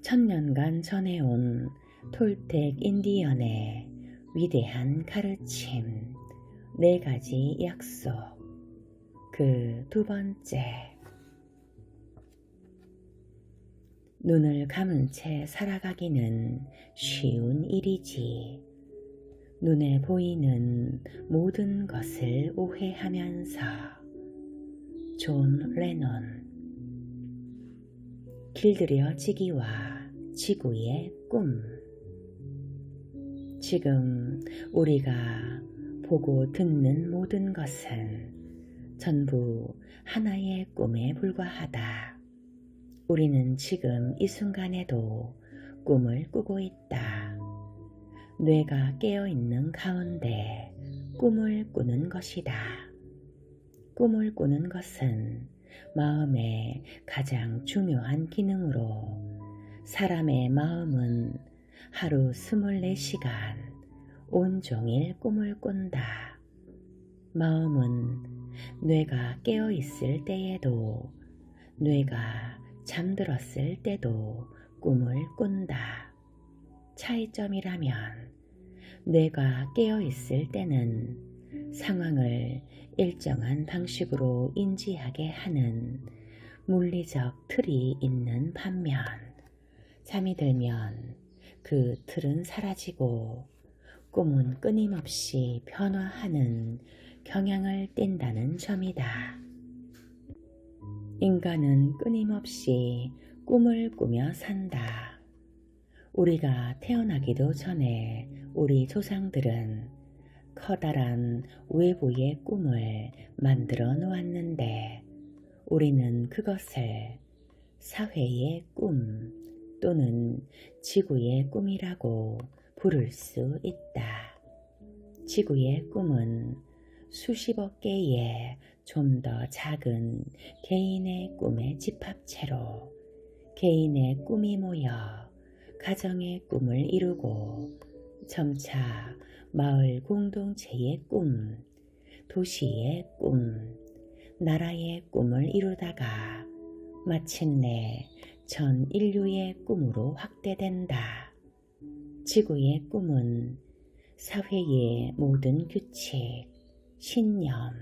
천년간 전해온 톨텍 인디언의 위대한 가르침, 4가지 약속. 그 2번째. 눈을 감은 채 살아가기는 쉬운 일이지. 눈에 보이는 모든 것을 오해하면서. 존 레논. 길들여지기와 지구의 꿈. 지금 우리가 보고 듣는 모든 것은 전부 하나의 꿈에 불과하다. 우리는 지금 이 순간에도 꿈을 꾸고 있다. 뇌가 깨어있는 가운데 꿈을 꾸는 것이다. 꿈을 꾸는 것은 마음의 가장 중요한 기능으로, 사람의 마음은 하루 24시간 온종일 꿈을 꾼다. 마음은 뇌가 깨어있을 때에도, 뇌가 잠들었을 때도 꿈을 꾼다. 차이점이라면, 뇌가 깨어있을 때는 상황을 일정한 방식으로 인지하게 하는 물리적 틀이 있는 반면, 잠이 들면 그 틀은 사라지고 꿈은 끊임없이 변화하는 경향을 띈다는 점이다. 인간은 끊임없이 꿈을 꾸며 산다. 우리가 태어나기도 전에 우리 조상들은 커다란 외부의 꿈을 만들어 놓았는데, 우리는 그것을 사회의 꿈 또는 지구의 꿈이라고 부를 수 있다. 지구의 꿈은 수십억 개의 좀 더 작은 개인의 꿈의 집합체로, 개인의 꿈이 모여 가정의 꿈을 이루고 점차 마을 공동체의 꿈, 도시의 꿈, 나라의 꿈을 이루다가 마침내 전 인류의 꿈으로 확대된다. 지구의 꿈은 사회의 모든 규칙, 신념,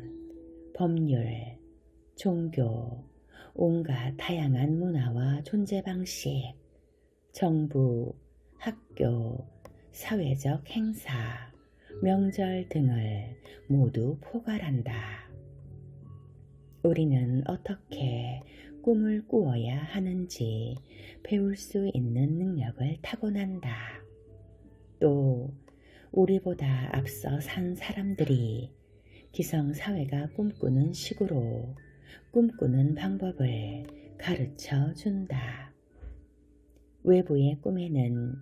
법률, 종교, 온갖 다양한 문화와 존재 방식, 정부, 학교, 사회적 행사, 명절 등을 모두 포괄한다. 우리는 어떻게 꿈을 꾸어야 하는지 배울 수 있는 능력을 타고난다. 또 우리보다 앞서 산 사람들이 기성사회가 꿈꾸는 식으로 꿈꾸는 방법을 가르쳐 준다. 외부의 꿈에는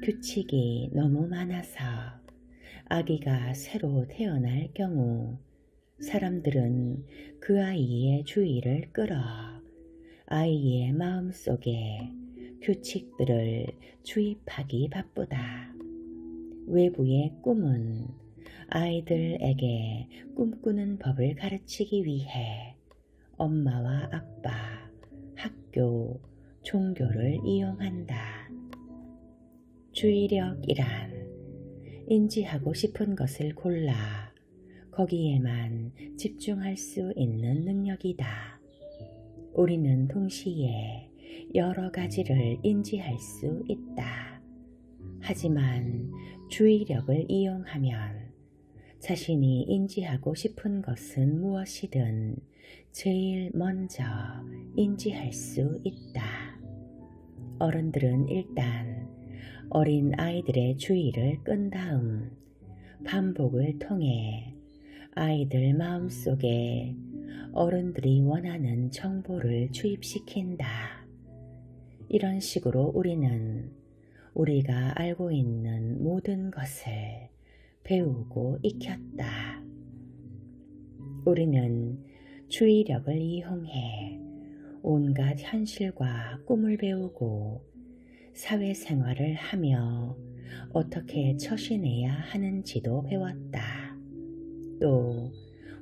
규칙이 너무 많아서 아기가 새로 태어날 경우 사람들은 그 아이의 주의를 끌어 아이의 마음속에 규칙들을 주입하기 바쁘다. 외부의 꿈은 아이들에게 꿈꾸는 법을 가르치기 위해 엄마와 아빠, 학교, 종교를 이용한다. 주의력이란 인지하고 싶은 것을 골라 거기에만 집중할 수 있는 능력이다. 우리는 동시에 여러 가지를 인지할 수 있다. 하지만 주의력을 이용하면 자신이 인지하고 싶은 것은 무엇이든 제일 먼저 인지할 수 있다. 어른들은 일단 어린 아이들의 주의를 끈 다음 반복을 통해 아이들 마음속에 어른들이 원하는 정보를 주입시킨다. 이런 식으로 우리는 우리가 알고 있는 모든 것을 배우고 익혔다. 우리는 주의력을 이용해 온갖 현실과 꿈을 배우고 사회생활을 하며 어떻게 처신해야 하는지도 배웠다. 또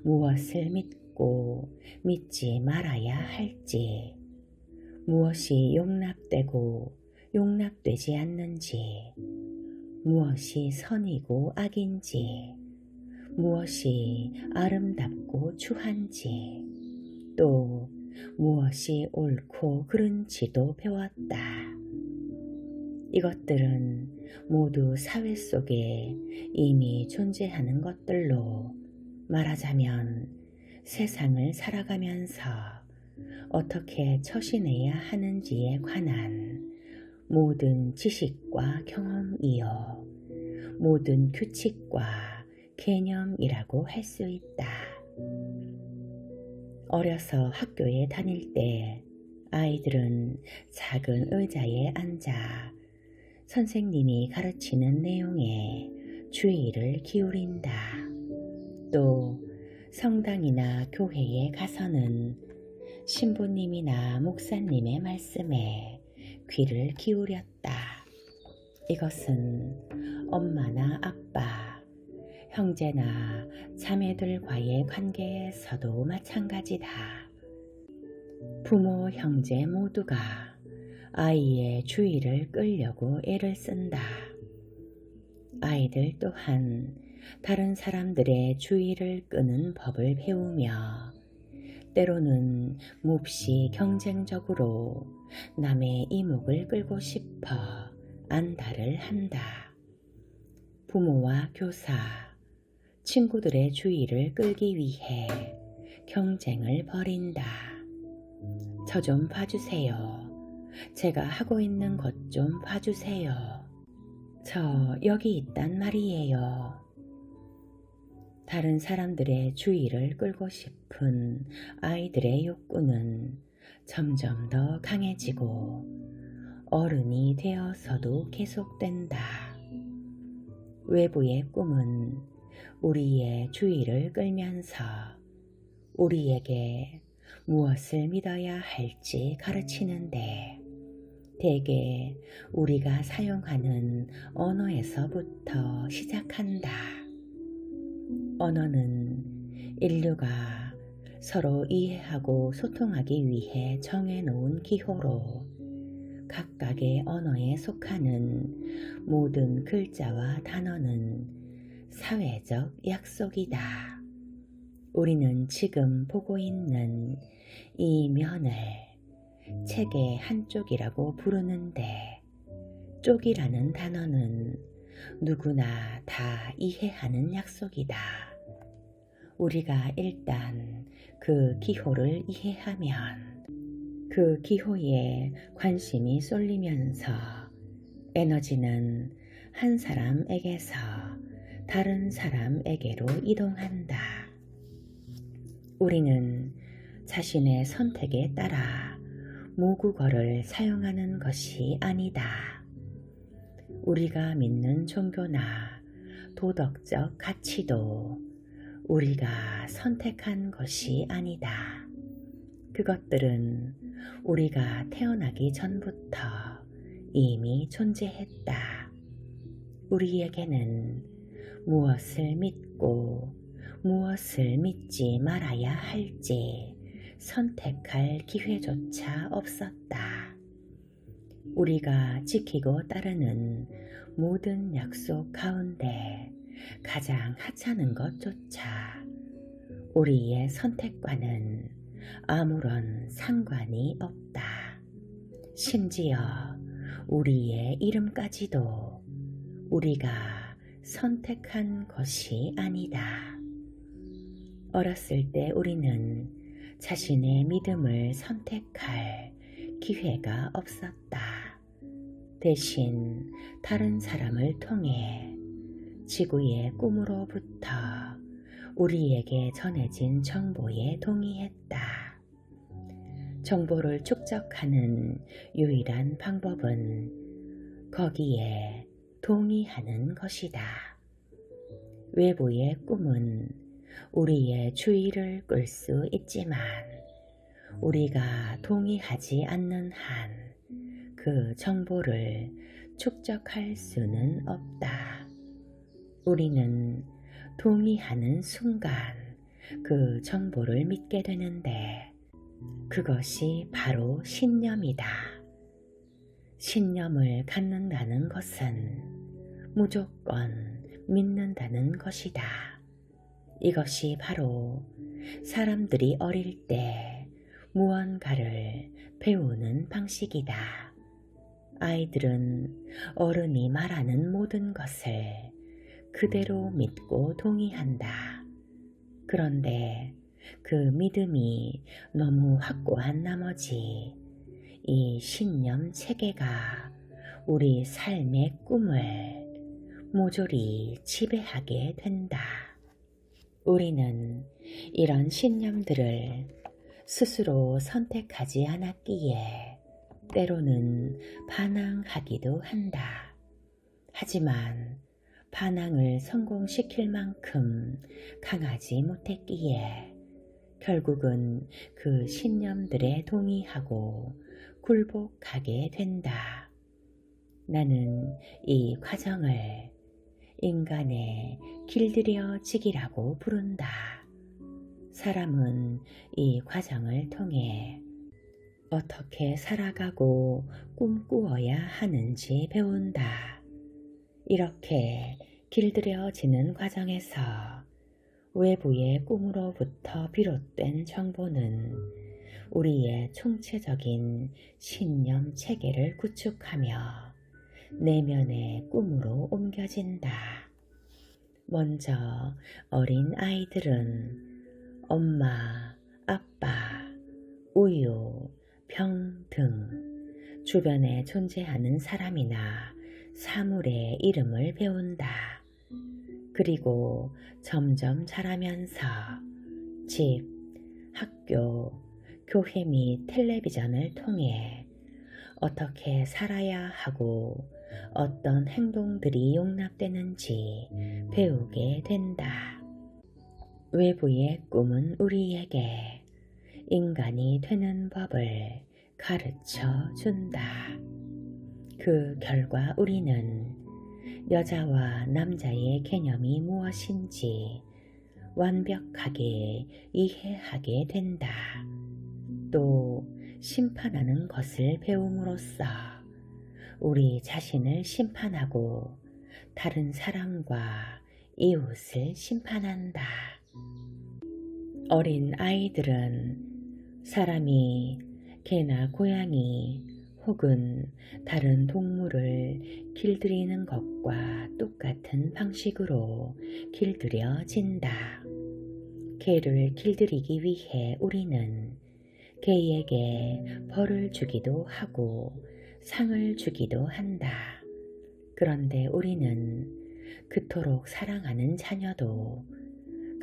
무엇을 믿고 믿지 말아야 할지, 무엇이 용납되고 용납되지 않는지, 무엇이 선이고 악인지, 무엇이 아름답고 추한지, 또 무엇이 옳고 그른지도 배웠다. 이것들은 모두 사회 속에 이미 존재하는 것들로 말하자면 세상을 살아가면서 어떻게 처신해야 하는지에 관한 모든 지식과 경험이요, 모든 규칙과 개념이라고 할 수 있다. 어려서 학교에 다닐 때 아이들은 작은 의자에 앉아 선생님이 가르치는 내용에 주의를 기울인다. 또 성당이나 교회에 가서는 신부님이나 목사님의 말씀에 귀를 기울였다. 이것은 엄마나 아빠, 형제나 자매들과의 관계에서도 마찬가지다. 부모, 형제 모두가 아이의 주의를 끌려고 애를 쓴다. 아이들 또한 다른 사람들의 주의를 끄는 법을 배우며 때로는 몹시 경쟁적으로 남의 이목을 끌고 싶어 안달을 한다. 부모와 교사, 친구들의 주의를 끌기 위해 경쟁을 벌인다. 저 좀 봐주세요. 제가 하고 있는 것 좀 봐주세요. 저 여기 있단 말이에요. 다른 사람들의 주의를 끌고 싶은 아이들의 욕구는 점점 더 강해지고 어른이 되어서도 계속된다. 외부의 꿈은 우리의 주의를 끌면서 우리에게 무엇을 믿어야 할지 가르치는데 대개 우리가 사용하는 언어에서부터 시작한다. 언어는 인류가 서로 이해하고 소통하기 위해 정해놓은 기호로 각각의 언어에 속하는 모든 글자와 단어는 사회적 약속이다. 우리는 지금 보고 있는 이 면을 책의 한쪽이라고 부르는데 쪽이라는 단어는 누구나 다 이해하는 약속이다. 우리가 일단 그 기호를 이해하면 그 기호에 관심이 쏠리면서 에너지는 한 사람에게서 다른 사람에게로 이동한다. 우리는 자신의 선택에 따라 모국어를 사용하는 것이 아니다. 우리가 믿는 종교나 도덕적 가치도 우리가 선택한 것이 아니다. 그것들은 우리가 태어나기 전부터 이미 존재했다. 우리에게는 무엇을 믿고 무엇을 믿지 말아야 할지 선택할 기회조차 없었다. 우리가 지키고 따르는 모든 약속 가운데 가장 하찮은 것조차 우리의 선택과는 아무런 상관이 없다. 심지어 우리의 이름까지도 우리가 선택한 것이 아니다. 어렸을 때 우리는 자신의 믿음을 선택할 기회가 없었다. 대신 다른 사람을 통해 지구의 꿈으로부터 우리에게 전해진 정보에 동의했다. 정보를 축적하는 유일한 방법은 거기에 동의하는 것이다. 외부의 꿈은 우리의 주의를 끌 수 있지만 우리가 동의하지 않는 한 그 정보를 축적할 수는 없다. 우리는 동의하는 순간 그 정보를 믿게 되는데 그것이 바로 신념이다. 신념을 갖는다는 것은 무조건 믿는다는 것이다. 이것이 바로 사람들이 어릴 때 무언가를 배우는 방식이다. 아이들은 어른이 말하는 모든 것을 그대로 믿고 동의한다. 그런데 그 믿음이 너무 확고한 나머지 이 신념 체계가 우리 삶의 꿈을 모조리 지배하게 된다. 우리는 이런 신념들을 스스로 선택하지 않았기에 때로는 반항하기도 한다. 하지만 반항을 성공시킬 만큼 강하지 못했기에 결국은 그 신념들에 동의하고 굴복하게 된다. 나는 이 과정을 인간의 길들여지기라고 부른다. 사람은 이 과정을 통해 어떻게 살아가고 꿈꾸어야 하는지 배운다. 이렇게 길들여지는 과정에서 외부의 꿈으로부터 비롯된 정보는 우리의 총체적인 신념 체계를 구축하며 내면의 꿈으로 옮겨진다. 먼저 어린 아이들은 엄마, 아빠, 우유, 병 등 주변에 존재하는 사람이나 사물의 이름을 배운다. 그리고 점점 자라면서 집, 학교, 교회 및 텔레비전을 통해 어떻게 살아야 하고 어떤 행동들이 용납되는지 배우게 된다. 외부의 꿈은 우리에게 인간이 되는 법을 가르쳐 준다. 그 결과 우리는 여자와 남자의 개념이 무엇인지 완벽하게 이해하게 된다. 또 심판하는 것을 배움으로써 우리 자신을 심판하고 다른 사람과 이웃을 심판한다. 어린 아이들은 사람이 개나 고양이 혹은 다른 동물을 길들이는 것과 똑같은 방식으로 길들여진다. 개를 길들이기 위해 우리는 개에게 벌을 주기도 하고 상을 주기도 한다. 그런데 우리는 그토록 사랑하는 자녀도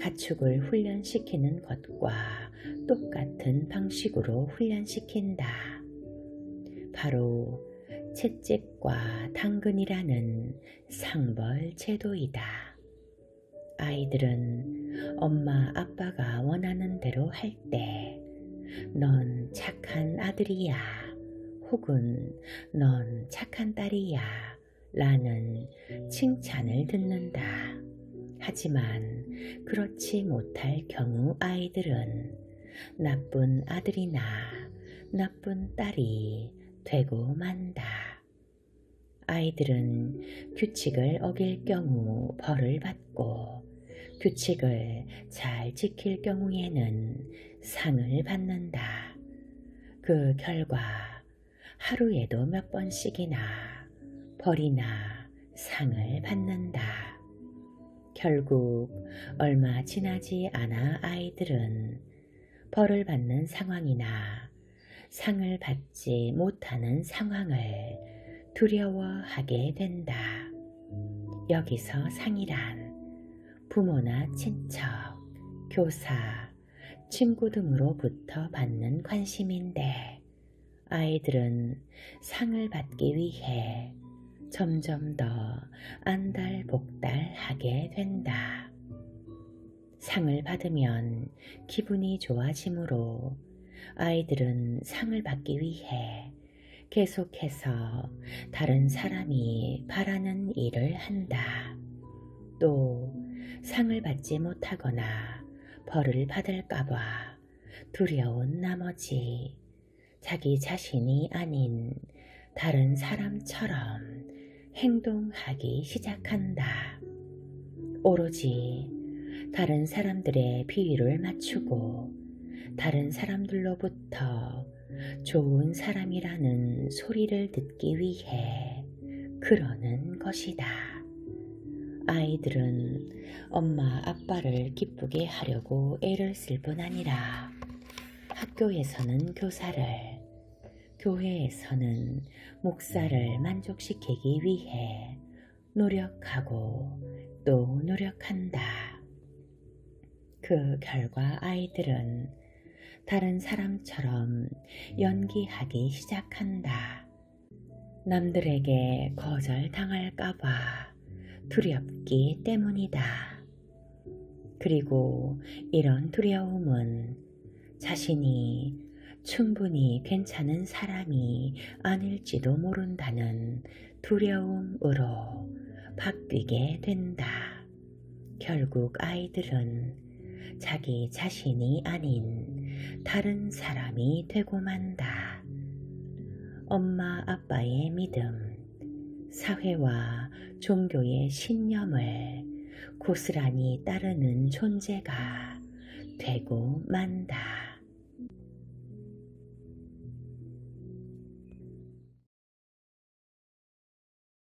가축을 훈련시키는 것과 똑같은 방식으로 훈련시킨다. 바로 채찍과 당근이라는 상벌 제도이다. 아이들은 엄마 아빠가 원하는 대로 할 때 넌 착한 아들이야 혹은 넌 착한 딸이야 라는 칭찬을 듣는다. 하지만 그렇지 못할 경우 아이들은 나쁜 아들이나 나쁜 딸이 되고 만다. 아이들은 규칙을 어길 경우 벌을 받고 규칙을 잘 지킬 경우에는 상을 받는다. 그 결과 하루에도 몇 번씩이나 벌이나 상을 받는다. 결국 얼마 지나지 않아 아이들은 벌을 받는 상황이나 상을 받지 못하는 상황을 두려워하게 된다. 여기서 상이란 부모나 친척, 교사, 친구 등으로부터 받는 관심인데 아이들은 상을 받기 위해 점점 더 안달복달하게 된다. 상을 받으면 기분이 좋아지므로 아이들은 상을 받기 위해 계속해서 다른 사람이 바라는 일을 한다. 또 상을 받지 못하거나 벌을 받을까봐 두려운 나머지 자기 자신이 아닌 다른 사람처럼 행동하기 시작한다. 오로지 다른 사람들의 비위를 맞추고 다른 사람들로부터 좋은 사람이라는 소리를 듣기 위해 그러는 것이다. 아이들은 엄마 아빠를 기쁘게 하려고 애를 쓸 뿐 아니라 학교에서는 교사를, 교회에서는 목사를 만족시키기 위해 노력하고 또 노력한다. 그 결과 아이들은 다른 사람처럼 연기하기 시작한다. 남들에게 거절당할까봐 두렵기 때문이다. 그리고 이런 두려움은 자신이 충분히 괜찮은 사람이 아닐지도 모른다는 두려움으로 바뀌게 된다. 결국 아이들은 자기 자신이 아닌 다른 사람이 되고 만다. 엄마 아빠의 믿음, 사회와 종교의 신념을 고스란히 따르는 존재가 되고 만다.